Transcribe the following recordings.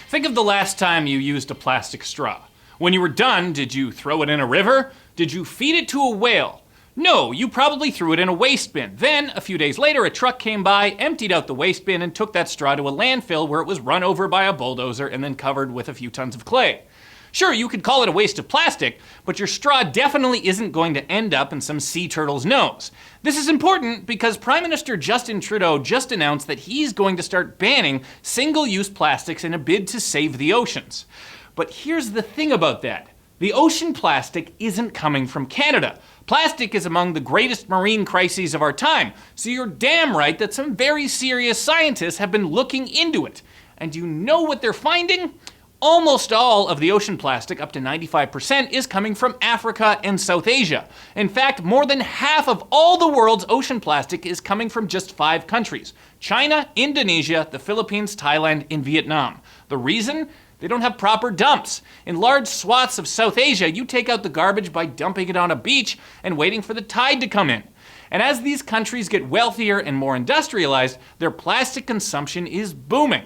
Think of the last time you used a plastic straw. When you were done, did you throw it in a river? Did you feed it to a whale? No, you probably threw it in a waste bin. Then, a few days later, a truck came by, emptied out the waste bin, and took that straw to a landfill where it was run over by a bulldozer and then covered with a few tons of clay. Sure, you could call it a waste of plastic, but your straw definitely isn't going to end up in some sea turtle's nose. This is important because Prime Minister Justin Trudeau just announced that he's going to start banning single-use plastics in a bid to save the oceans. But here's the thing about that. The ocean plastic isn't coming from Canada. Plastic is among the greatest marine crises of our time, so you're damn right that some very serious scientists have been looking into it. And you know what they're finding? Almost all of the ocean plastic, up to 95%, is coming from Africa and South Asia. In fact, more than half of all the world's ocean plastic is coming from just 5 countries: China, Indonesia, the Philippines, Thailand, and Vietnam. The reason? They don't have proper dumps. In large swaths of South Asia, you take out the garbage by dumping it on a beach and waiting for the tide to come in. And as these countries get wealthier and more industrialized, their plastic consumption is booming.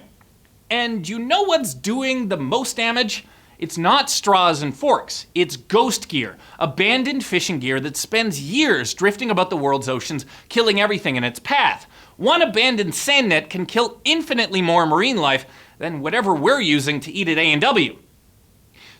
And you know what's doing the most damage? It's not straws and forks. It's ghost gear, abandoned fishing gear that spends years drifting about the world's oceans, killing everything in its path. One abandoned sand net can kill infinitely more marine life than whatever we're using to eat at A&W.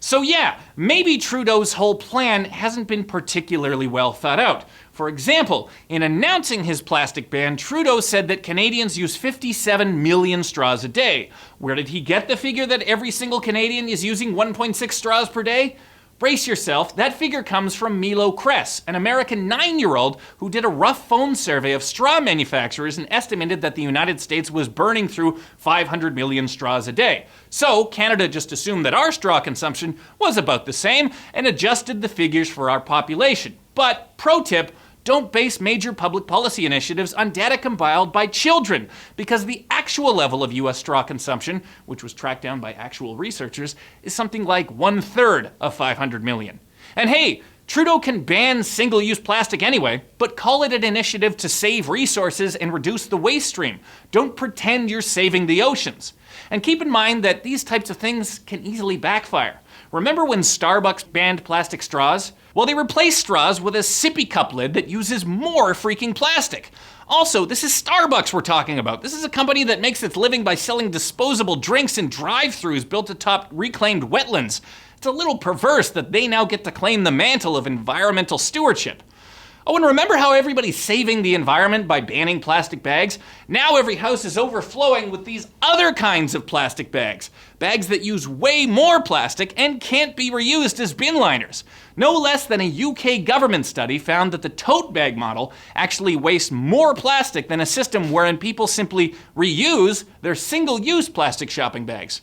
So yeah, maybe Trudeau's whole plan hasn't been particularly well thought out. For example, in announcing his plastic ban, Trudeau said that Canadians use 57 million straws a day. Where did he get the figure that every single Canadian is using 1.6 straws per day? Brace yourself, that figure comes from Milo Kress, an American 9-year-old who did a rough phone survey of straw manufacturers and estimated that the United States was burning through 500 million straws a day. So Canada just assumed that our straw consumption was about the same and adjusted the figures for our population. But, pro tip, don't base major public policy initiatives on data compiled by children, because the actual level of US straw consumption, which was tracked down by actual researchers, is something like 1/3 of 500 million. And hey, Trudeau can ban single-use plastic anyway, but call it an initiative to save resources and reduce the waste stream. Don't pretend you're saving the oceans. And keep in mind that these types of things can easily backfire. Remember when Starbucks banned plastic straws? Well, they replaced straws with a sippy cup lid that uses more freaking plastic. Also, this is Starbucks we're talking about. This is a company that makes its living by selling disposable drinks in drive-thrus built atop reclaimed wetlands. It's a little perverse that they now get to claim the mantle of environmental stewardship. Oh, and remember how everybody's saving the environment by banning plastic bags? Now every house is overflowing with these other kinds of plastic bags. Bags that use way more plastic and can't be reused as bin liners. No less than a UK government study found that the tote bag model actually wastes more plastic than a system wherein people simply reuse their single-use plastic shopping bags.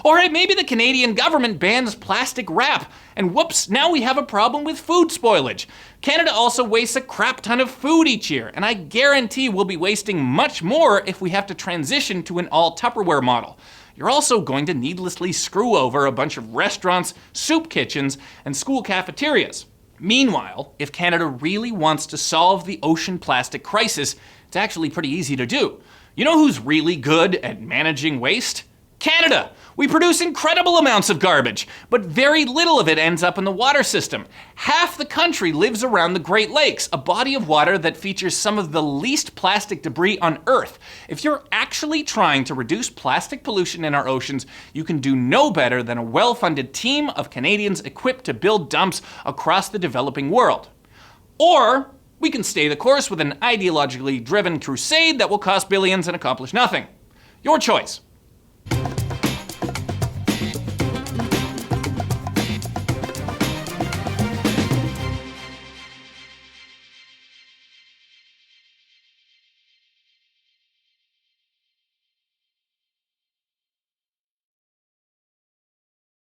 Or maybe the Canadian government bans plastic wrap, and whoops, now we have a problem with food spoilage. Canada also wastes a crap ton of food each year, and I guarantee we'll be wasting much more if we have to transition to an all Tupperware model. You're also going to needlessly screw over a bunch of restaurants, soup kitchens, and school cafeterias. Meanwhile, if Canada really wants to solve the ocean plastic crisis, it's actually pretty easy to do. You know who's really good at managing waste? Canada! We produce incredible amounts of garbage, but very little of it ends up in the water system. Half the country lives around the Great Lakes, a body of water that features some of the least plastic debris on Earth. If you're actually trying to reduce plastic pollution in our oceans, you can do no better than a well-funded team of Canadians equipped to build dumps across the developing world. Or we can stay the course with an ideologically driven crusade that will cost billions and accomplish nothing. Your choice.